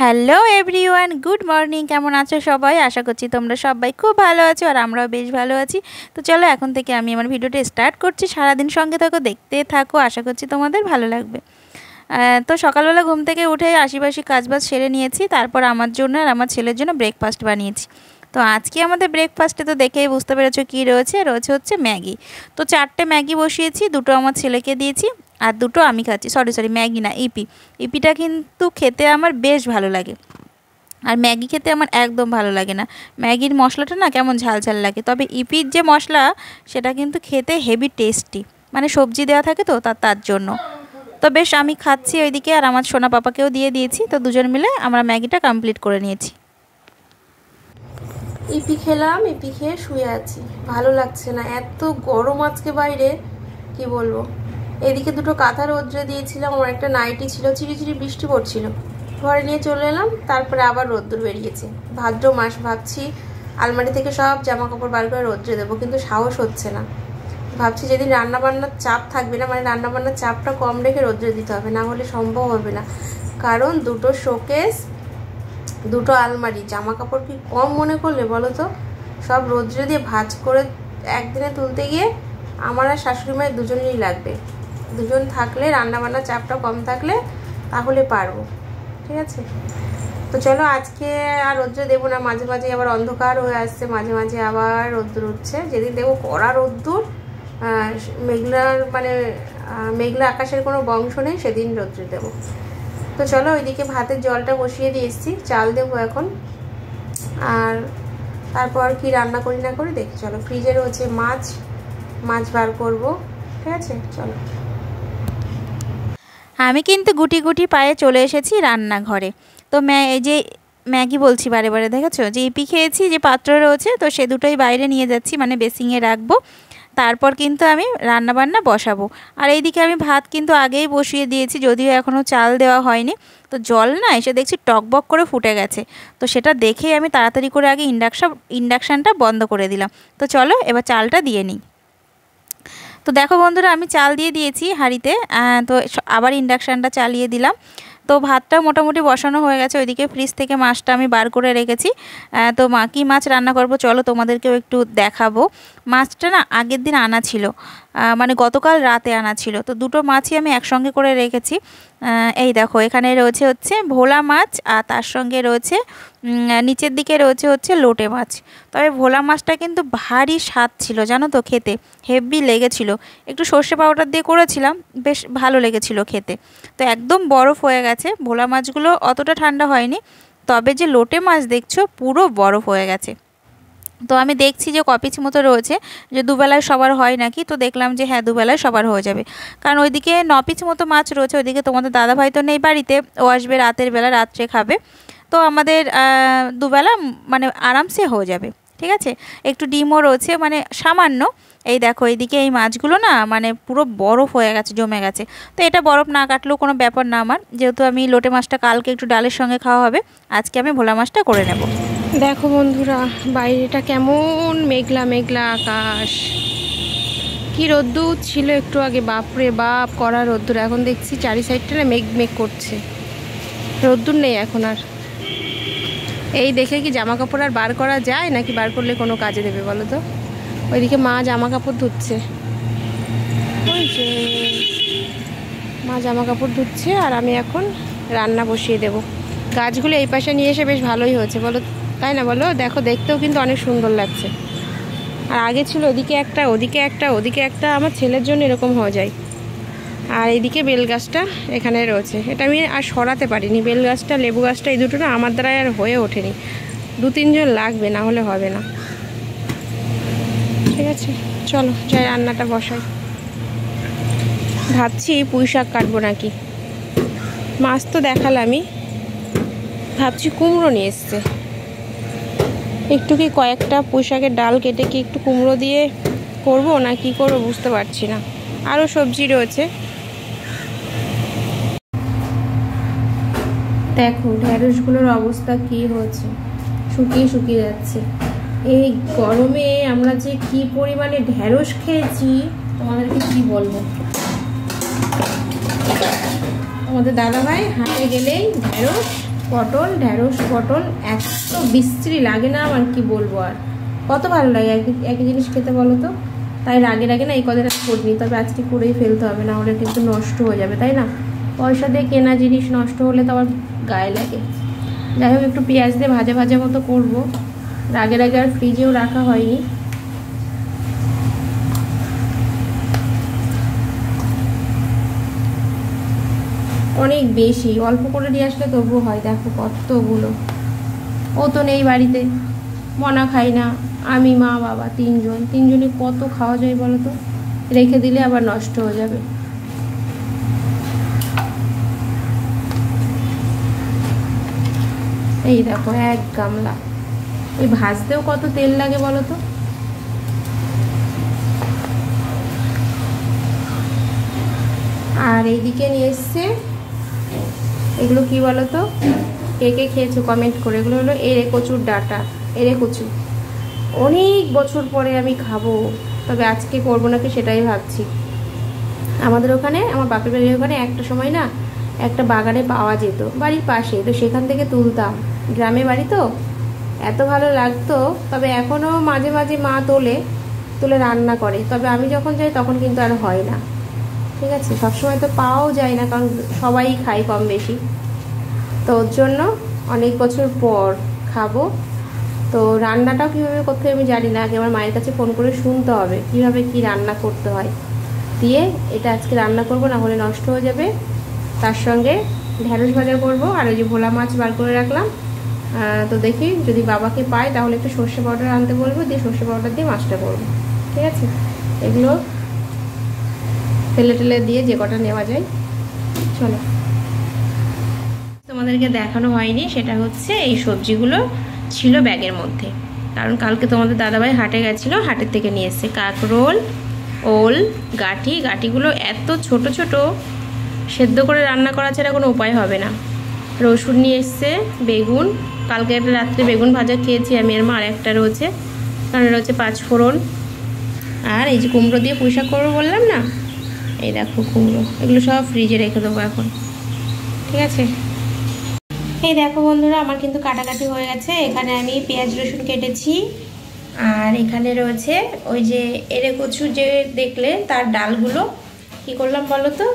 Hello everyone, good morning. কেমন আছো সবাই? আশা করছি তোমরা সবাই খুব ভালো আছো আর আমরাও বেশ ভালো আছি। তো চলো এখন থেকে আমি আমার ভিডিওটা স্টার্ট করছি। সারাদিন সঙ্গে থাকো, দেখতে থাকো, আশা করছি তোমাদের ভালো লাগবে। তো সকালবেলা ঘুম থেকে উঠে আশিপাশি কাজবাজ সেরে নিয়েছি, তারপর আমার জন্য আর আমার ছেলের জন্য ব্রেকফাস্ট বানিয়েছি। তো আজকে আমাদের ব্রেকফাস্টে তো দেখেই বুঝতে পেরেছো কী রয়েছে হচ্ছে ম্যাগি। তো 4টে ম্যাগি বসিয়েছি, 2টো আমার ছেলেকে দিয়েছি আর 2টো আমি খাচ্ছি। সরি ম্যাগি না, ইপিটা কিন্তু খেতে আমার বেশ ভালো লাগে, আর ম্যাগি খেতে আমার একদম ভালো লাগে না। ম্যাগির মশলাটা না কেমন ঝাল ঝাল লাগে, তবে ইপির যে মশলা সেটা কিন্তু খেতে হেভি টেস্টি, মানে সবজি দেওয়া থাকে তো তার জন্য। তো বেশ আমি খাচ্ছি ওইদিকে, আর আমার সোনা পাপাকেও দিয়ে দিয়েছি। তো দুজন মিলে আমরা ম্যাগিটা কমপ্লিট করে নিয়েছি। ইপি খেলাম, ইপি খেয়ে শুয়ে আছি, ভালো লাগছে না, এত গরম আজকে বাইরে কি বলবো। এদিকে 2টো কাঁথা রোদ্রে দিয়েছিলাম, আমার একটা নাইটি ছিল, চিড়ি বৃষ্টি পড়ছিল, ঘরে নিয়ে চলে এলাম, তারপরে আবার রোদ্দুর বেরিয়েছে। ভাদ্র মাস, ভাবছি আলমারি থেকে সব জামা কাপড় বার করে রোদ্রে দেবো, কিন্তু সাহস হচ্ছে না। ভাবছি যেদিন রান্নাবান্নার চাপ থাকবে না, মানে রান্নাবান্নার চাপটা কম রেখে রোদ্রে দিতে হবে, না হলে সম্ভব হবে না। কারণ 2টো শোকেস, 2টো আলমারি, জামা কাপড় কি কম মনে করলে বলো তো? সব রোদ্রে দিয়ে ভাঁজ করে একদিনে তুলতে গিয়ে আমার আর শাশুড়ি মায়ের দুজনেরই লাগবে। দুজন থাকলে, রান্নাবান্নার চাপটা কম থাকলে তাহলে পারবো, ঠিক আছে। তো চলো আজকে আর রোদ্রে দেবো না, মাঝে মাঝে আবার অন্ধকার হয়ে আসছে, মাঝে মাঝে আবার রোদ্দুর উঠছে। যেদিন দেবো কড়া রোদ্দুর, মেঘলা আকাশের কোনো বংশ নেই, সেদিন রোদ্রে দেবো। তো চলো ওইদিকে ভাতের জলটা বসিয়ে দিয়ে এসেছি, চাল দেবো এখন, আর তারপর কি রান্না করি না করি দেখি। চলো ফ্রিজে রয়েছে মাছ বার করবো, ঠিক আছে চলো। আমি কিন্তু গুটি গুটি পায়ে চলে এসেছি রান্নাঘরে। তো এই যে ম্যাগি বলছি বারে বারে, দেখেছো যে ইপি খেয়েছি, যে পাত্র রয়েছে তো সে দুটোই বাইরে নিয়ে যাচ্ছি, মানে বেসিংয়ে রাখবো। তারপর কিন্তু আমি রান্নাবান্না বসাবো। আর এইদিকে আমি ভাত কিন্তু আগেই বসিয়ে দিয়েছি, যদিও এখনও চাল দেওয়া হয়নি। তো জল না এসে দেখছি টকবক করে ফুটে গেছে, তো সেটা দেখেই আমি তাড়াতাড়ি করে আগে ইন্ডাকশানটা বন্ধ করে দিলাম। তো চলো এবার চালটা দিয়ে নিই। তো দেখো বন্ধুরা, আমি চাল দিয়ে দিয়েছি হাঁড়িতে, তো আবার ইন্ডাকশানটা চালিয়ে দিলাম। তো ভাতটা মোটামুটি বসানো হয়ে গেছে। ওইদিকে ফ্রিজ থেকে মাছটা আমি বার করে রেখেছি। তো কী মাছ রান্না করব চলো তোমাদেরকেও একটু দেখাবো। মাছটা না আগের দিন আনা ছিল, মানে গতকাল রাতে আনা ছিল। তো 2টো মাছই আমি একসঙ্গে করে রেখেছি। এই দেখো এখানে হচ্ছে ভোলা মাছ, আর তার সঙ্গে রয়েছে নিচের দিকে হচ্ছে লোটে মাছ। তবে ভোলা মাছটা কিন্তু ভারী স্বাদ ছিল জানো তো, খেতে হেভি লেগেছিল। একটু সর্ষে পাউডার দিয়ে করেছিলাম, বেশ ভালো লেগেছিল খেতে। তো একদম বরফ হয়ে গেছে ভোলা মাছগুলো, অতটা ঠান্ডা হয়নি। তবে যে লোটে মাছ দেখছো পুরো বরফ হয়ে গেছে। তো আমি দেখছি যে কপিচ মতো রয়েছে, যে দুবেলায় সবার হয় নাকি। তো দেখলাম যে হ্যাঁ, দুবেলায় সবার হয়ে যাবে, কারণ ওইদিকে 9 পিস মতো মাছ রয়েছে। ওইদিকে তোমাদের দাদাভাই তো নেই বাড়িতে, ও আসবে রাতের বেলা, রাত্রে খাবে। তো আমাদের দুবেলা মানে আরামসে হয়ে যাবে, ঠিক আছে। একটু ডিমও রয়েছে, মানে সামান্য। এই দেখো এইদিকে এই মাছগুলো না মানে পুরো বরফ হয়ে গেছে, জমে গেছে। তো এটা বরফ না কাটলেও কোনো ব্যাপার না আমার, যেহেতু আমি লোটে মাছটা কালকে একটু ডালের সঙ্গে খাওয়া হবে, আজকে আমি ভোলা মাছটা করে নেব। দেখো বন্ধুরা বাইরেটা কেমন মেঘলা মেঘলা আকাশ, কি রোদ্দুর ছিল একটু আগে, বাপরে বাপ কড়া রোদ্দুর। এখন দেখছি চারি সাইডটা না মেঘ মেঘ করছে, রোদ্দুর নেই এখন আর। এই দেখে কি জামা কাপড় আর বার করা যায় নাকি? বার করলে কোনো কাজে দেবে বলো তো? ওইদিকে মা জামা কাপড় ধুচ্ছে, ওই যে মা জামা কাপড় ধুচ্ছে, আর আমি এখন রান্না বসিয়ে দেব। গাছগুলো এই পাশে নিয়ে এসে বেশ ভালোই হয়েছে বলো, তাই না বলো? দেখো দেখতেও কিন্তু অনেক সুন্দর লাগছে। আর আগে ছিল ওদিকে একটা, ওদিকে একটা, ওদিকে একটা, আমার ছেলের জন্য এরকম হয়ে যায়। আর এইদিকে বেল গাছটা এখানে রয়েছে, এটা আমি আর সরাতে পারিনি। বেল গাছটা, লেবু গাছটা, এই দুটো না আমার দ্বারাই আর হয়ে ওঠেনি। 2-3 জন লাগবে, না হলে হবে না। ঠিক আছে চলো যাই রান্নাটা বসাই। ভাবছি পুঁই শাক কাটবো নাকি, মাছ তো দেখালামই, ভাবছি কুমড়ো নিয়ে এসছে। একটু কি কয়েকটা পুঁই শাকের ডাল কেটে কি একটু কুমড়ো দিয়ে করব না কি করবো বুঝতে পারছি না। আরও সবজি রয়েছে। দেখো ঢ্যাঁড়সগুলোর অবস্থা কি হয়েছে, শুকিয়ে শুকিয়ে যাচ্ছে। এই গরমে আমরা যে কি পরিমাণে ঢ্যাঁড়স খেয়েছি তোমাদেরকে কি বলবো। আমাদের দাদাভাই হাটে গেলেই ঢ্যাঁড়স পটল, ঢ্যাঁড়স পটল এত বিশ্রী লাগে না আমার, কি বলবো আর। কত ভালো লাগে একই জিনিস খেতে বলো তো। তাই রাগে না এই কদিন করিনি, তবে আজকে করেই ফেলতে হবে, না হলে কিন্তু নষ্ট হয়ে যাবে, তাই না? পয়সা দিয়ে কেনা জিনিস নষ্ট হলে তো আবার গায়ে লাগে। যাই হোক, একটু পেঁয়াজ দিয়ে ভাজা মতো করবো। রাগে আর ফ্রিজেও রাখা হয়নি। অনেক বেশি, অল্প করে নিয়ে আসলে তবুও হয়। দেখো কতগুলো। ও তো নেই বাড়িতে, মনা খাই না, আমি মা বাবা তিনজনে কত খাওয়া যায় বলো তো? রেখে দিলে আবার নষ্ট হয়ে যাবে। এই দেখো 1 গামলা। এই ভাজতেও কত তেল লাগে বলো তো। আর এইদিকে নিয়ে এসছে, এগুলো কি বলো তো, কে খেয়েছো কমেন্ট করে। এগুলো হলো এড়ে কচুর ডাঁটা, এড়ে কচু। অনেক বছর পরে আমি খাবো, তবে আজকে করবো নাকি সেটাই ভাবছি। আমাদের ওখানে, আমার বাপের বাড়ির ওখানে একটা সময় না একটা বাগানে পাওয়া যেত, বাড়ির পাশে, তো সেখান থেকে তুলতাম। গ্রামে বাড়ি তো, এত ভালো লাগতো। তবে এখনও মাঝে মা তুলে রান্না করে, তবে আমি যখন যাই তখন কিন্তু আর হয় না। ঠিক আছে, সবসময় তো পাওয়াও যায় না, কারণ সবাই খায় কম বেশি। তো ওর জন্য অনেক বছর পর খাবো। তো রান্নাটাও কীভাবে করতে হয় আমি জানি না, আগে আমার মায়ের কাছে ফোন করে শুনতে হবে কীভাবে কী রান্না করতে হয়। দিয়ে এটা আজকে রান্না করব, না হলে নষ্ট হয়ে যাবে। তার সঙ্গে ঢ্যাঁড়স ভাজা করবো, আর ওই যে ভোলা মাছ বার করে রাখলাম। তো দেখি যদি বাবাকে পাই তাহলে একটু সর্ষে পাউডার আনতে বলবো, দিয়ে সর্ষে পাউডার দিয়ে মাছটা করবো। ঠিক আছে, এগুলো তেলে দিয়ে যে কটা নেওয়া যায়। চলো, তোমাদেরকে দেখানো হয়নি, সেটা হচ্ছে এই সবজিগুলো ছিল ব্যাগের মধ্যে, কারণ কালকে তোমাদের দাদাভাই হাটে গেছিলো, হাটের থেকে নিয়ে এসছে কাঁকরোল, ওল, গাঁটিগুলো এত ছোট সেদ্ধ করে রান্না করা ছাড়া কোনো উপায় হবে না। রসুন নিয়ে এসছে, বেগুন, কালকে একটা রাত্রে বেগুন ভাজা খেয়েছি আমি আর মা, আর একটা রয়েছে, কারণ এটা হচ্ছে 5 ফোড়ন। আর এই যে কুমড়ো দিয়ে পুঁই শাক করবো বললাম না, এই দেখো কুমড়ো। এগুলো সব ফ্রিজে রেখে দেবো এখন। ঠিক আছে, এই দেখো বন্ধুরা, আমার কিন্তু কাটাকাটি হয়ে গেছে। এখানে আমি পেঁয়াজ রসুন কেটেছি, আর এখানে রয়েছে ওই যে এড়ে কচু যে দেখলে তার ডালগুলো। কি করলাম বলো তো,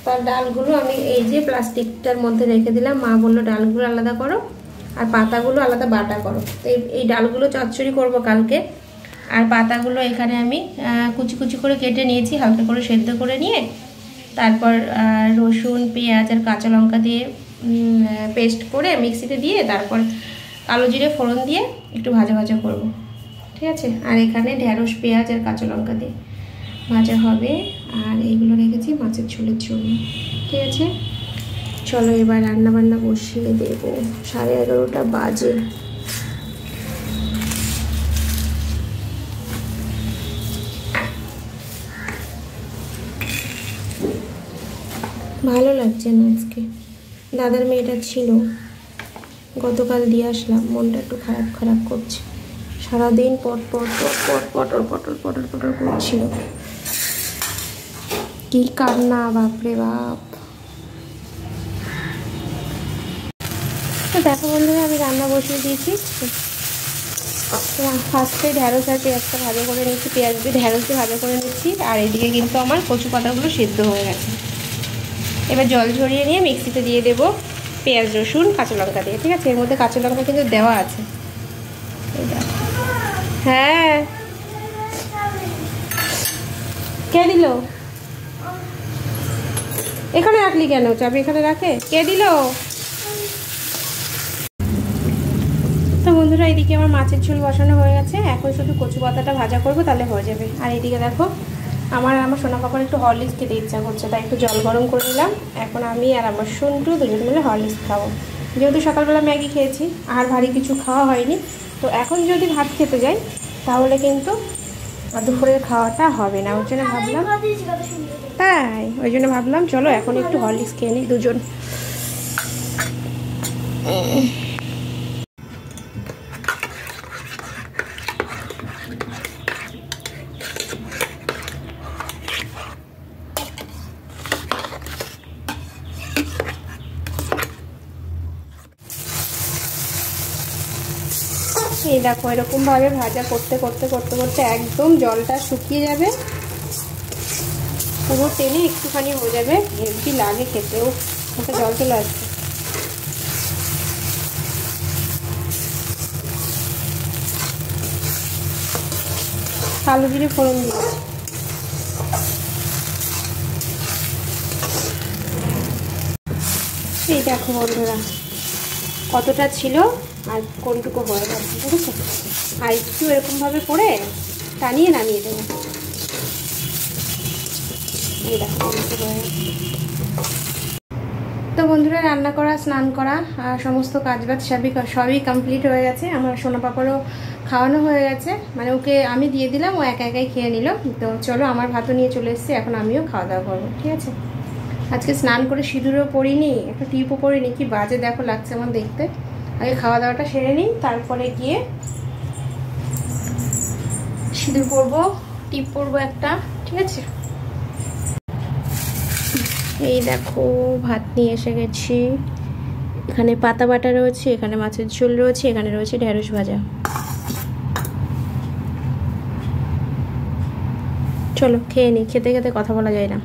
তার ডালগুলো আমি এই যে প্লাস্টিকটার মধ্যে রেখে দিলাম। মা বললো ডালগুলো আলাদা করো আর পাতাগুলো আলাদা বাটা করো। তো এই ডালগুলো চচ্চড়ি করব কালকে। আর পাতাগুলো এখানে আমি কুচি করে কেটে নিয়েছি, হালকা করে সেদ্ধ করে নিয়ে তারপর রসুন, পেঁয়াজ আর কাঁচা লঙ্কা দিয়ে পেস্ট করে মিক্সিতে দিয়ে তারপর কালো জিরে ফোড়ন দিয়ে একটু ভাজা করব। ঠিক আছে, আর এখানে ঢ্যাঁড়স, পেঁয়াজ আর কাঁচা লঙ্কা দিয়ে ভাজা হবে। আর এইগুলো রেখেছি মাছের ঝোলের জন্য। ঠিক আছে, চলো এবার রান্নাবান্না বসিয়ে দেবো। 11:30 বাজে। ভালো লাগছে না আজকে, দাদার মেয়েটা ছিল, গতকাল দিয়ে আসলাম, মনটা একটু খারাপ করছে। সারাদিন পটর করছিল, কি কান্না, বাপরে বাপ। তো দেখো বন্ধুরা, আমি রান্না বসিয়ে দিয়েছি। ফার্স্টে ঢ্যাঁড়স আর পেঁয়াজটা ভাজা করে নিচ্ছি, পেঁয়াজ দিয়ে ঢ্যাঁড়স দিয়ে ভাজা করে নিচ্ছি। আর এদিকে কিন্তু আমার কচু পাতাগুলো সেদ্ধ হয়ে গেছে। এবার জল ঝরিয়ে নিয়ে মিক্সিতে দিয়ে দেবো পেঁয়াজ, রসুন, কাঁচা লঙ্কা দিয়ে। ঠিক আছে, এর মধ্যে কাঁচা লঙ্কা কিন্তু দেওয়া আছে। হ্যাঁ, কে দিল? এখানে রাখলি কেন? চাবি এখানে রাখে, কে দিল? তো বন্ধুরা, এদিকে আমার মাছের ঝোল বসানো হয়ে গেছে। এখন শুধু কচু পাতাটা ভাজা করবো, তাহলে হয়ে যাবে। আর এইদিকে দেখো, আমার সোনা পাপার একটু হরলিক্স খেতে ইচ্ছা করছে, তাই একটু জল গরম করে নিলাম। এখন আমি আর আমার সন্টু দুজন মিলে হরলিক্স খাবো। যেহেতু সকালবেলা ম্যাগি খেয়েছি, আর ভারী কিছু খাওয়া হয়নি, তো এখন যদি ভাত খেতে যাই তাহলে কিন্তু দুপুরের খাওয়াটা হবে না। ওই জন্য ভাবলাম চলো এখন একটু হরলিক্স খেয়ে নিই দুজন। এই দেখো এরকমভাবে ভাজা করতে করতে করতে করতে একদম জলটা শুকিয়ে যাবে, পুরো টেনে একটুখানি হয়ে যাবে, হেভি লাগে খেতেও, ওটা জল চলে আসবে। কালো জিরে ফোড়ন দিয়েছি। এই দেখো বন্ধুরা কতটা ছিল আর কোনটুকু হয়ে গেছে, ঠিক আছে? আর একটু এরকমভাবে করে টানিয়ে নামিয়ে দেবো। এই দেখো তো বন্ধুরা রান্না করা, স্নান করা, সমস্ত কাজবাজ সবই কমপ্লিট হয়ে গেছে। আমার সোনা পাপারও খাওয়ানো হয়ে গেছে, মানে ওকে আমি দিয়ে দিলাম, ও একা একাই খেয়ে নিল। তো চলো আমার ভাতও নিয়ে চলে এসেছি, এখন আমিও খাওয়া দাওয়া করবো, ঠিক আছে? আজকে স্নান করে সিঁদুরও পরিনি, একটা টিপও পরিনি, কি বাজে দেখো লাগছে আমার দেখতে। আগে খাওয়া দাওয়াটা সেরে নিই, তারপরে গিয়ে সিঁদুর পরবো, টিপ পরবো একটা, ঠিক আছে? এই দেখো ভাত নিয়ে এসে গেছি, এখানে পাতা বাটা রয়েছে, এখানে মাছের ঝোল রয়েছে, এখানে রয়েছে ঢেঁড়স ভাজা। চলো খেয়ে নিই, খেতে খেতে কথা বলা যায় না।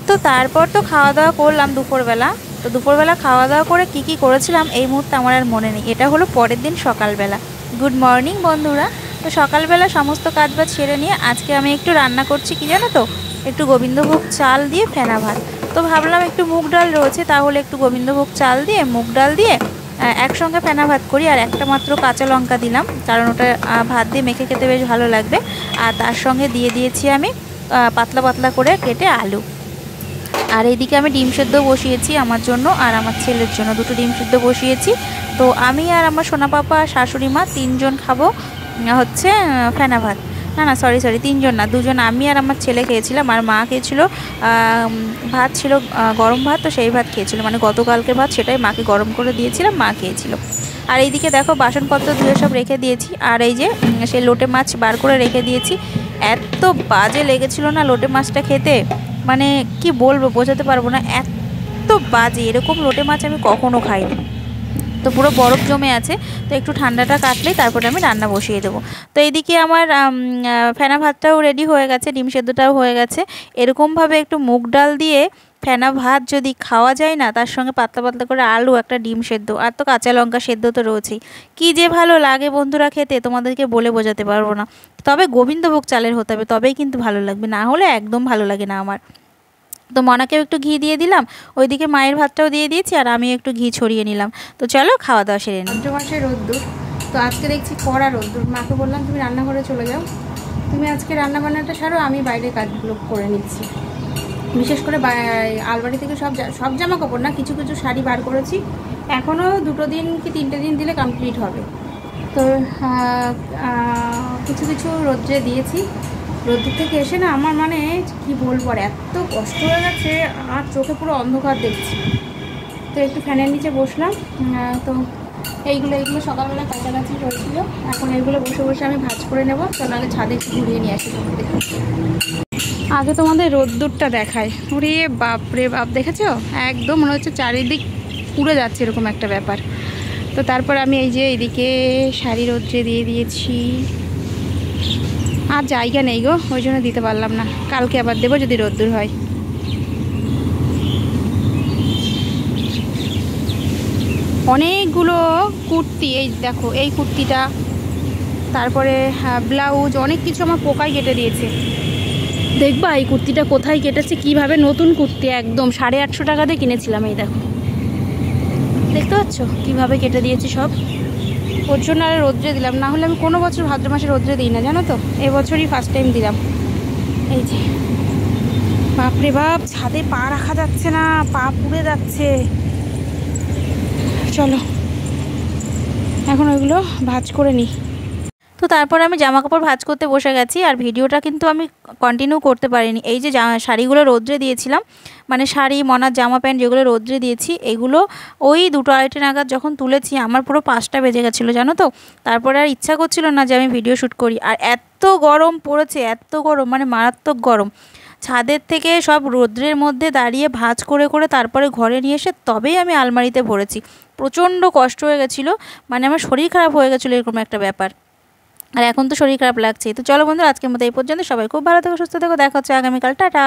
তো তারপর তো খাওয়া দাওয়া করলাম দুপুরবেলা। তো দুপুরবেলা খাওয়া দাওয়া করে কি করেছিলাম এই মুহূর্তে আমার আর মনে নেই। এটা হলো পরের দিন সকালবেলা। গুড মর্নিং বন্ধুরা। তো সকালবেলা সমস্ত কাজবাজ সেরে নিয়ে আজকে আমি একটু রান্না করছি কি জানো তো, একটু গোবিন্দভোগ চাল দিয়ে ফেনা ভাত। তো ভাবলাম একটু মুগ ডাল রয়েছে, তাহলে একটু গোবিন্দভোগ চাল দিয়ে মুগ ডাল দিয়ে একসঙ্গে ফেনা ভাত করি। আর একটা মাত্র কাঁচা লঙ্কা দিলাম, কারণ ওটা ভাত দিয়ে মেখে খেতে বেশ ভালো লাগবে। আর তার সঙ্গে দিয়ে দিয়েছি আমি পাতলা পাতলা করে কেটে আলু। আর এইদিকে আমি ডিম সেদ্ধ বসিয়েছি আমার জন্য আর আমার ছেলের জন্য, দুটো ডিম সেদ্ধ বসিয়েছি। তো আমি আর আমার সোনা পাপা শাশুড়ি মা তিনজন খাবো হচ্ছে ফেনা ভাত। না সরি তিনজন না, দুজন, আমি আর আমার ছেলে খেয়েছিলাম। আর মা খেয়েছিল ভাত ছিল গরম ভাত, তো সেই ভাত খেয়েছিল, মানে গতকালকের ভাত, সেটাই মাকে গরম করে দিয়েছিলাম, মা খেয়েছিল। আর এইদিকে দেখো বাসনপত্র ধুয়ে সব রেখে দিয়েছি। আর এই যে সেই লোটে মাছ বার করে রেখে দিয়েছি। এত বাজে লেগেছিল না লোটে মাছটা খেতে, মানে কি বলবো, বোঝাতে পারবো না, এত বাজে। এরকম লোটে মাছ আমি কখনো খাইনি। তো পুরো বরফ জমে আছে, তো একটু ঠান্ডাটা কাটলেই তারপরে আমি রান্না বসিয়ে দেবো। তো এইদিকে আমার ফেনা ভাতটাও রেডি হয়ে গেছে, ডিম সেদ্ধটাও হয়ে গেছে। এরকমভাবে একটু মুগ ডাল দিয়ে ফেনা ভাত যদি খাওয়া যায় না, তার সঙ্গে পাতলা পাতলা করে আলু, একটা ডিম সেদ্ধ, আর তো কাঁচা লঙ্কা সেদ্ধ তো রয়েছেই, কী যে ভালো লাগে বন্ধুরা খেতে, তোমাদেরকে বলে বোঝাতে পারবো না। তবে গোবিন্দভোগ চালের হতে হবে, তবেই কিন্তু ভালো লাগবে, না হলে একদম ভালো লাগে না আমার। তো মনাকেও একটু ঘি দিয়ে দিলাম, ওইদিকে মায়ের ভাতটাও দিয়ে দিয়েছি, আর আমি একটু ঘি ছড়িয়ে নিলাম। তো চলো খাওয়া দাওয়া সেরে নিই। ভাদ্র মাসে রোদ্দুর, তো আজকে দেখছি কড়া রোদ্দুর। মাকে বললাম তুমি রান্নাঘরে চলে যাও, তুমি আজকে রান্নাবান্নাটা সারো, আমি বাইরে কাজগুলো করে নিচ্ছি। বিশেষ করে আলমারি থেকে সব জামা কাপড় না, কিছু কিছু শাড়ি বার করেছি, এখনও 2 দিন কি 3টে দিন দিলে কমপ্লিট হবে। তো কিছু কিছু রোদ্রে দিয়েছি। রোদ্দুর থেকে এসে না আমার মানে কি বলবো, আর এত কষ্ট হয়ে গেছে, আর চোখে পুরো অন্ধকার দেখছি। তো একটু ফ্যানের নিচে বসলাম। তো এইগুলো সকালবেলা কাছাকাছি হয়েছিল, এখন এইগুলো বসে বসে আমি ভাজ করে নেবো। চলো আগে ছাদে একটু ঘুরিয়ে নিয়ে আসি তোমাদের। আগে তোমাদের রোদ্দুরটা দেখায়, ওরে বাপ রে বাপ, দেখেছো? একদম মনে হচ্ছে চারিদিক পুড়ে যাচ্ছে, এরকম একটা ব্যাপার। তো তারপর আমি এই যে এইদিকে শাড়ি রোদ্রে দিয়ে দিয়েছি, আর জায়গা নেই গো, ওই জন্য দিতে পারলাম না, কালকে আবার দেবো যদি রোদ্দুর হয়। অনেকগুলো কুর্তি, এই দেখো এই কুর্তিটা, তারপরে ব্লাউজ, অনেক কিছু আমার পোকায় কেটে দিয়েছে। দেখবা এই কুর্তিটা কোথায় কেটেছে, কিভাবে, নতুন কুর্তি একদম 850 টাকাতে কিনেছিলাম। এই দেখো, দেখতে পাচ্ছ কিভাবে কেটে দিয়েছি সব। ওর জন্য আর রোদ্রে দিলাম, না হলে আমি কোনো বছর ভাদ্র মাসে রোদ্রে দিই না, জানো তো, এবছরই ফার্স্ট টাইম দিলাম। এই যে বাপরে বাপ, ছাদে পা রাখা যাচ্ছে না, পা পুড়ে যাচ্ছে। চলো এখন ওইগুলো ভাজ করে নিই। তো তারপর আমি জামা কাপড় ভাঁজ করতে বসে গেছি। আর ভিডিওটা কিন্তু আমি কন্টিনিউ করতে পারিনি। এই যে শাড়িগুলো রোদ্রে দিয়েছিলাম, মানে শাড়ি, মনার জামা প্যান্ট যেগুলো রোদ্রে দিয়েছি, এগুলো ওই 2-2:30 নাগাদ যখন তুলেছি, আমার পুরো 5টা বেজে গেছিলো, জানো তো। তারপরে আর ইচ্ছা করছিল না যে আমি ভিডিও শ্যুট করি। আর এত গরম পড়েছে, এত গরম, মানে মারাত্মক গরম। ছাদের থেকে সব রোদ্রের মধ্যে দাঁড়িয়ে ভাঁজ করে করে তারপরে ঘরে নিয়ে এসে তবেই আমি আলমারিতে ভরেছি। প্রচণ্ড কষ্ট হয়ে গেছিলো, মানে আমার শরীর খারাপ হয়ে গেছিলো এরকম একটা ব্যাপার। আর এখন তো শরীর খারাপ লাগছেই। তো চলো বন্ধুরা, আজকের মতো এই পর্যন্ত। সবাই খুব ভালো থেকো, সুস্থ থেকো, দেখা হচ্ছে আগামীকাল। টাটা।